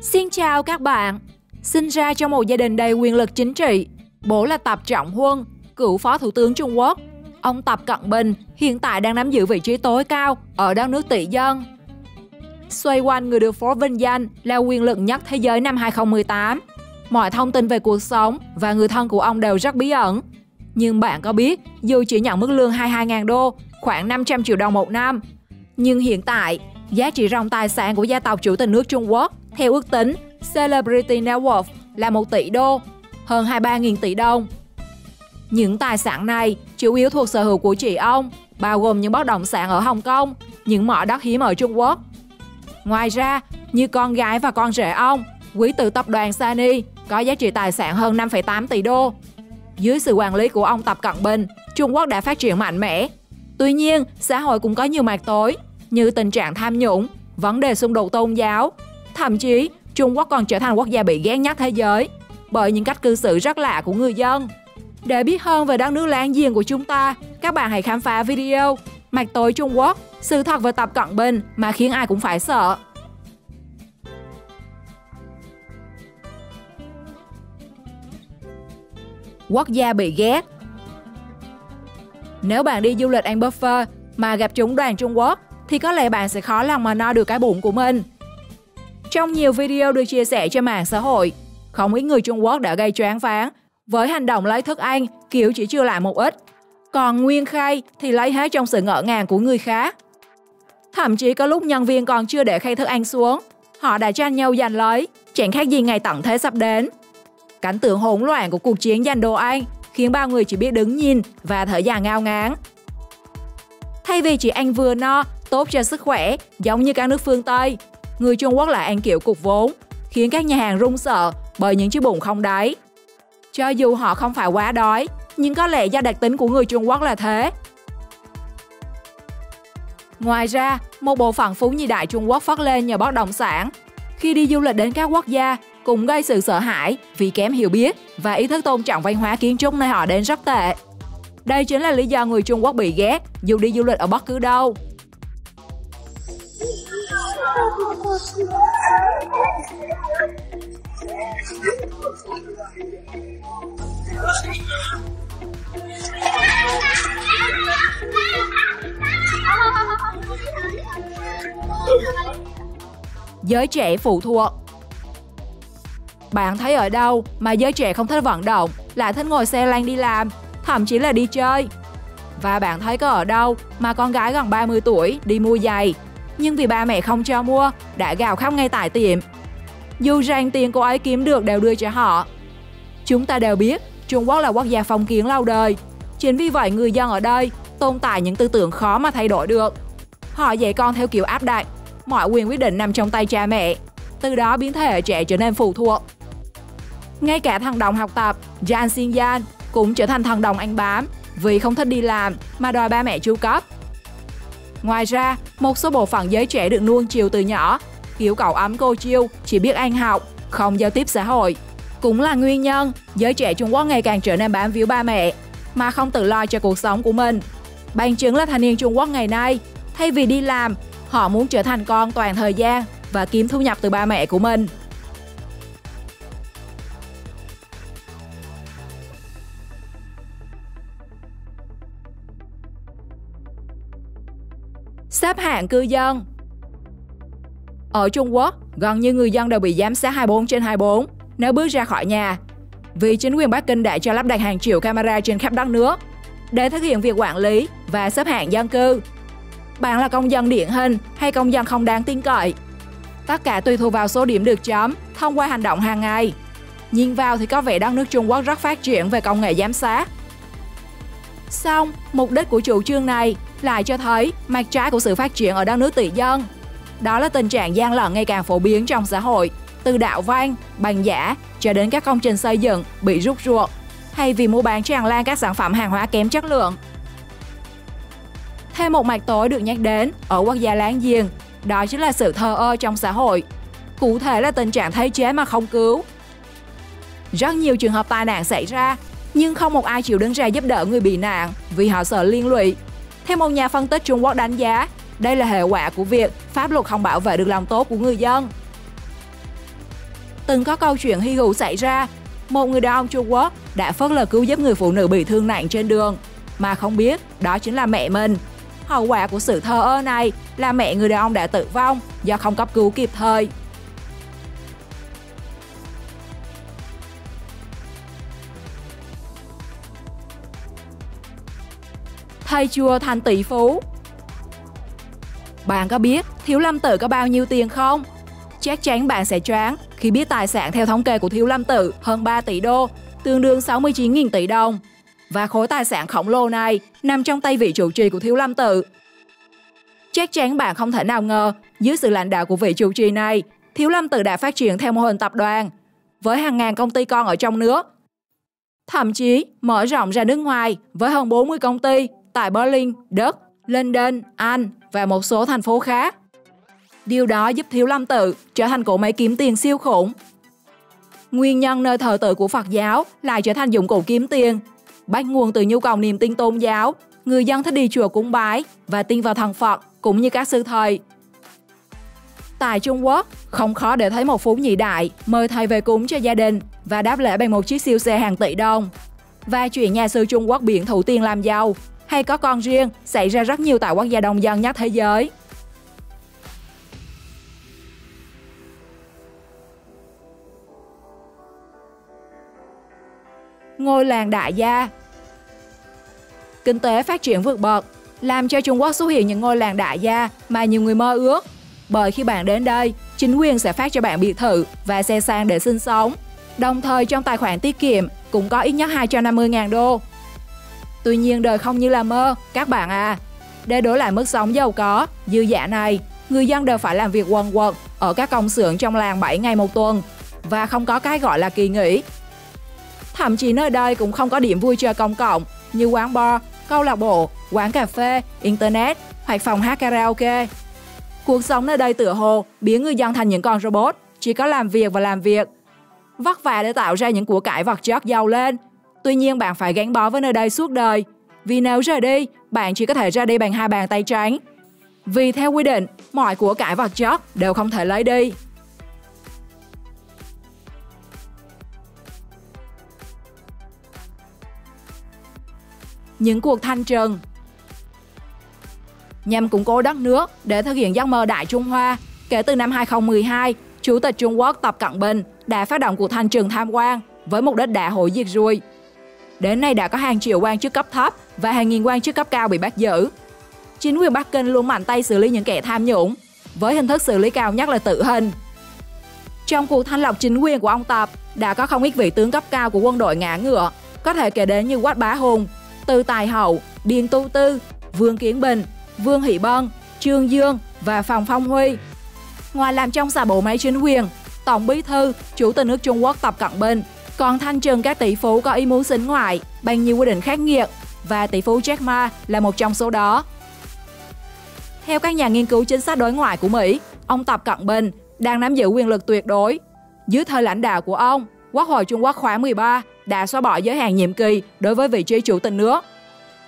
Xin chào các bạn. Sinh ra trong một gia đình đầy quyền lực chính trị, bố là Tập Trọng Huân, cựu Phó Thủ tướng Trung Quốc. Ông Tập Cận Bình hiện tại đang nắm giữ vị trí tối cao ở đất nước tỷ dân. Xoay quanh người được Forbes vinh danh là quyền lực nhất thế giới năm 2018. Mọi thông tin về cuộc sống và người thân của ông đều rất bí ẩn. Nhưng bạn có biết, dù chỉ nhận mức lương 22.000 đô, khoảng 500 triệu đồng một năm, nhưng hiện tại, giá trị ròng tài sản của gia tộc chủ tịch nước Trung Quốc theo ước tính Celebrity Net Worth là 1 tỷ đô, hơn 23.000 tỷ đồng. Những tài sản này chủ yếu thuộc sở hữu của chị ông, bao gồm những bất động sản ở Hồng Kông, những mỏ đất hiếm ở Trung Quốc. Ngoài ra, như con gái và con rể ông, quý tử tập đoàn Sany có giá trị tài sản hơn 5,8 tỷ đô. Dưới sự quản lý của ông Tập Cận Bình, Trung Quốc đã phát triển mạnh mẽ. Tuy nhiên, xã hội cũng có nhiều mặt tối, như tình trạng tham nhũng, vấn đề xung đột tôn giáo. Thậm chí, Trung Quốc còn trở thành quốc gia bị ghét nhất thế giới bởi những cách cư xử rất lạ của người dân. Để biết hơn về đất nước láng giềng của chúng ta, các bạn hãy khám phá video Mặt tối Trung Quốc, sự thật về Tập Cận Bình mà khiến ai cũng phải sợ. Quốc gia bị ghét. Nếu bạn đi du lịch ăn buffet mà gặp chúng đoàn Trung Quốc thì có lẽ bạn sẽ khó lòng mà no được cái bụng của mình. Trong nhiều video được chia sẻ trên mạng xã hội, không ít người Trung Quốc đã gây choáng váng với hành động lấy thức ăn kiểu chỉ chưa lại một ít, còn nguyên khay thì lấy hết trong sự ngỡ ngàng của người khác. Thậm chí có lúc nhân viên còn chưa để khay thức ăn xuống, họ đã tranh nhau giành lấy, chẳng khác gì ngày tận thế sắp đến. Cảnh tượng hỗn loạn của cuộc chiến giành đồ ăn khiến bao người chỉ biết đứng nhìn và thở dài ngao ngán. Thay vì chỉ ăn vừa no, tốt cho sức khỏe giống như các nước phương Tây, người Trung Quốc lại ăn kiểu cục vốn, khiến các nhà hàng run sợ bởi những chiếc bụng không đáy. Cho dù họ không phải quá đói, nhưng có lẽ do đặc tính của người Trung Quốc là thế. Ngoài ra, một bộ phận phú nhị đại Trung Quốc phất lên nhờ bất động sản. Khi đi du lịch đến các quốc gia, cũng gây sự sợ hãi vì kém hiểu biết và ý thức tôn trọng văn hóa kiến trúc nơi họ đến rất tệ. Đây chính là lý do người Trung Quốc bị ghét dù đi du lịch ở bất cứ đâu. Giới trẻ phụ thuộc. Bạn thấy ở đâu mà giới trẻ không thích vận động, lại thích ngồi xe lăn đi làm, thậm chí là đi chơi? Và bạn thấy có ở đâu mà con gái gần 30 tuổi đi mua giày, nhưng vì ba mẹ không cho mua, đã gào khóc ngay tại tiệm, dù rằng tiền cô ấy kiếm được đều đưa cho họ? Chúng ta đều biết Trung Quốc là quốc gia phong kiến lâu đời. Chính vì vậy người dân ở đây tồn tại những tư tưởng khó mà thay đổi được. Họ dạy con theo kiểu áp đặt, mọi quyền quyết định nằm trong tay cha mẹ, từ đó biến thế hệ trẻ trở nên phụ thuộc. Ngay cả thần đồng học tập Jiang Xingyan cũng trở thành thần đồng ăn bám vì không thích đi làm mà đòi ba mẹ chu cấp. Ngoài ra, một số bộ phận giới trẻ được nuông chiều từ nhỏ, kiểu cậu ấm cô chiêu, chỉ biết ăn học, không giao tiếp xã hội, cũng là nguyên nhân giới trẻ Trung Quốc ngày càng trở nên bám víu ba mẹ mà không tự lo cho cuộc sống của mình. Bằng chứng là thanh niên Trung Quốc ngày nay, thay vì đi làm, họ muốn trở thành con toàn thời gian và kiếm thu nhập từ ba mẹ của mình. Xếp hạng cư dân. Ở Trung Quốc, gần như người dân đều bị giám sát 24/24 nếu bước ra khỏi nhà, vì chính quyền Bắc Kinh đã cho lắp đặt hàng triệu camera trên khắp đất nước để thực hiện việc quản lý và xếp hạng dân cư. Bạn là công dân điển hình hay công dân không đáng tin cậy? Tất cả tùy thuộc vào số điểm được chấm thông qua hành động hàng ngày. Nhìn vào thì có vẻ đất nước Trung Quốc rất phát triển về công nghệ giám sát. Song, mục đích của chủ trương này lại cho thấy mặt trái của sự phát triển ở đất nước tỷ dân. Đó là tình trạng gian lận ngày càng phổ biến trong xã hội, từ đạo văn, bằng giả cho đến các công trình xây dựng bị rút ruột, hay vì mua bán tràn lan các sản phẩm hàng hóa kém chất lượng. Thêm một mặt tối được nhắc đến ở quốc gia láng giềng, đó chính là sự thờ ơ trong xã hội. Cụ thể là tình trạng thấy chết mà không cứu. Rất nhiều trường hợp tai nạn xảy ra, nhưng không một ai chịu đứng ra giúp đỡ người bị nạn vì họ sợ liên lụy. Theo một nhà phân tích Trung Quốc đánh giá, đây là hệ quả của việc pháp luật không bảo vệ được lòng tốt của người dân. từng có câu chuyện hy hữu xảy ra. Một người đàn ông Trung Quốc đã phớt lờ cứu giúp người phụ nữ bị thương nặng trên đường, mà không biết đó chính là mẹ mình. Hậu quả của sự thờ ơ này là mẹ người đàn ông đã tử vong do không cấp cứu kịp thời. Thầy chùa thành tỷ phú. Bạn có biết Thiếu Lâm Tự có bao nhiêu tiền không? Chắc chắn bạn sẽ choáng khi biết tài sản theo thống kê của Thiếu Lâm Tự hơn 3 tỷ đô, tương đương 69.000 tỷ đồng. Và khối tài sản khổng lồ này nằm trong tay vị trụ trì của Thiếu Lâm Tự. Chắc chắn bạn không thể nào ngờ, dưới sự lãnh đạo của vị trụ trì này, Thiếu Lâm Tự đã phát triển theo mô hình tập đoàn, với hàng ngàn công ty con ở trong nước. Thậm chí mở rộng ra nước ngoài với hơn 40 công ty tại Berlin, Đức, London, Anh và một số thành phố khác. Điều đó giúp Thiếu Lâm Tự trở thành cỗ máy kiếm tiền siêu khủng. Nguyên nhân nơi thờ tự của Phật giáo lại trở thành dụng cụ kiếm tiền, bắt nguồn từ nhu cầu niềm tin tôn giáo. Người dân thích đi chùa cúng bái và tin vào thần Phật cũng như các sư thầy. Tại Trung Quốc, không khó để thấy một phú nhị đại mời thầy về cúng cho gia đình và đáp lễ bằng một chiếc siêu xe hàng tỷ đồng. Và chuyện nhà sư Trung Quốc biển thủ tiền làm giàu hay có con riêng xảy ra rất nhiều tại quốc gia đông dân nhất thế giới. Ngôi làng đại gia. Kinh tế phát triển vượt bậc làm cho Trung Quốc xuất hiện những ngôi làng đại gia mà nhiều người mơ ước. Bởi khi bạn đến đây, chính quyền sẽ phát cho bạn biệt thự và xe sang để sinh sống. Đồng thời trong tài khoản tiết kiệm cũng có ít nhất 250.000 đô. Tuy nhiên đời không như là mơ, các bạn à. Để đổi lại mức sống giàu có, dư dả này, người dân đều phải làm việc quần quật ở các công xưởng trong làng 7 ngày một tuần và không có cái gọi là kỳ nghỉ. Thậm chí nơi đây cũng không có điểm vui chơi công cộng như quán bar, câu lạc bộ, quán cà phê, internet hoặc phòng hát karaoke. Cuộc sống nơi đây tựa hồ biến người dân thành những con robot, chỉ có làm việc và làm việc. Vất vả để tạo ra những của cải vật chất giàu lên. Tuy nhiên bạn phải gắn bó với nơi đây suốt đời. Vì nếu rời đi, bạn chỉ có thể ra đi bằng 2 bàn tay trắng. Vì theo quy định, mọi của cải vật chất đều không thể lấy đi. Những cuộc thanh trừng. Nhằm củng cố đất nước để thực hiện giấc mơ Đại Trung Hoa, kể từ năm 2012, Chủ tịch Trung Quốc Tập Cận Bình đã phát động cuộc thanh trừng tham quan với mục đích đả hội diệt ruồi. Đến nay đã có hàng triệu quan chức cấp thấp và hàng nghìn quan chức cấp cao bị bắt giữ. Chính quyền Bắc Kinh luôn mạnh tay xử lý những kẻ tham nhũng, với hình thức xử lý cao nhất là tử hình. Trong cuộc thanh lọc chính quyền của ông Tập, đã có không ít vị tướng cấp cao của quân đội ngã ngựa, có thể kể đến như Quách Bá Hùng, Từ Tài Hậu, Điền Tu Tư, Vương Kiến Bình, Vương Hỷ Bân, Trương Dương và Phòng Phong Huy. Ngoài làm trong sạch bộ máy chính quyền, Tổng Bí thư, Chủ tịch nước Trung Quốc Tập Cận Bình còn thanh trừng các tỷ phú có ý muốn sính ngoại bằng nhiều quy định khắc nghiệt, và tỷ phú Jack Ma là một trong số đó. Theo các nhà nghiên cứu chính sách đối ngoại của Mỹ, ông Tập Cận Bình đang nắm giữ quyền lực tuyệt đối. Dưới thời lãnh đạo của ông, Quốc hội Trung Quốc khóa 13 đã xóa bỏ giới hạn nhiệm kỳ đối với vị trí chủ tịch nước.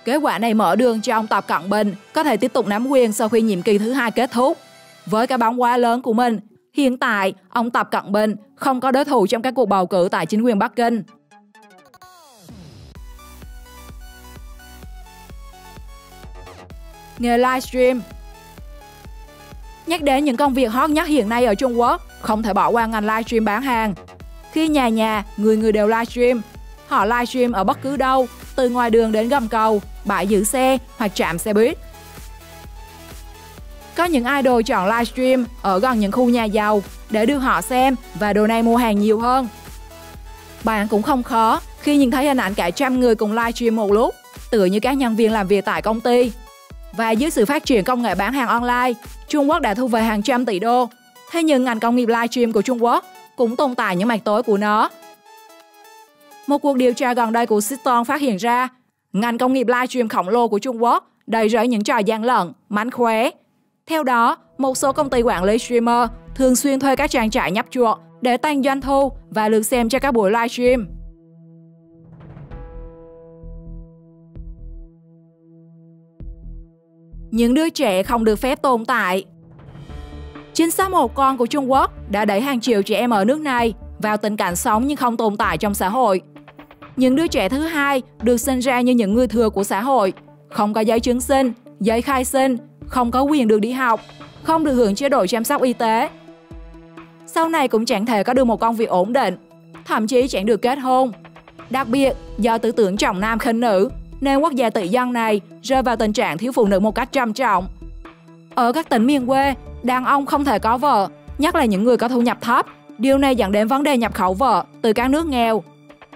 Kết quả này mở đường cho ông Tập Cận Bình có thể tiếp tục nắm quyền sau khi nhiệm kỳ thứ 2 kết thúc. Với cái bóng quá lớn của mình, hiện tại ông Tập Cận Bình không có đối thủ trong các cuộc bầu cử tại chính quyền Bắc Kinh. Nghề livestream. Nhắc đến những công việc hot nhất hiện nay ở Trung Quốc, không thể bỏ qua ngành livestream bán hàng. Khi nhà người đều livestream, họ livestream ở bất cứ đâu, từ ngoài đường đến gầm cầu, bãi giữ xe hoặc trạm xe buýt. Có những idol chọn livestream ở gần những khu nhà giàu để đưa họ xem và đồ này mua hàng nhiều hơn. Bạn cũng không khó khi nhìn thấy hình ảnh cả trăm người cùng livestream một lúc, tựa như các nhân viên làm việc tại công ty. Và dưới sự phát triển công nghệ bán hàng online, Trung Quốc đã thu về hàng trăm tỷ đô. Thế nhưng ngành công nghiệp livestream của Trung Quốc cũng tồn tại những mặt tối của nó. Một cuộc điều tra gần đây của Sitton phát hiện ra, ngành công nghiệp livestream khổng lồ của Trung Quốc đầy rẫy những trò gian lận, mánh khóe. Theo đó, một số công ty quản lý streamer thường xuyên thuê các trang trại nhấp chuột để tăng doanh thu và lượt xem cho các buổi livestream. Những đứa trẻ không được phép tồn tại. Chính xác một con của Trung Quốc đã đẩy hàng triệu trẻ em ở nước này vào tình cảnh sống nhưng không tồn tại trong xã hội. Những đứa trẻ thứ hai được sinh ra như những người thừa của xã hội, không có giấy chứng sinh, giấy khai sinh, không có quyền được đi học, không được hưởng chế độ chăm sóc y tế. Sau này cũng chẳng thể có được một công việc ổn định, thậm chí chẳng được kết hôn. Đặc biệt, do tư tưởng trọng nam khinh nữ, nên quốc gia tỷ dân này rơi vào tình trạng thiếu phụ nữ một cách trầm trọng. Ở các tỉnh miền quê, đàn ông không thể có vợ, nhất là những người có thu nhập thấp. Điều này dẫn đến vấn đề nhập khẩu vợ từ các nước nghèo.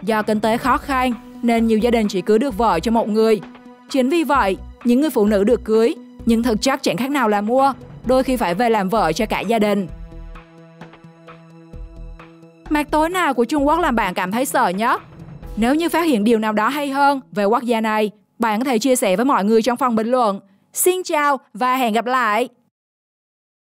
Do kinh tế khó khăn, nên nhiều gia đình chỉ cưới được vợ cho một người. Chính vì vậy, những người phụ nữ được cưới, nhưng thực chất chẳng khác nào là mua, đôi khi phải về làm vợ cho cả gia đình. Mặt tối nào của Trung Quốc làm bạn cảm thấy sợ nhất? Nếu như phát hiện điều nào đó hay hơn về quốc gia này, bạn có thể chia sẻ với mọi người trong phần bình luận. Xin chào và hẹn gặp lại!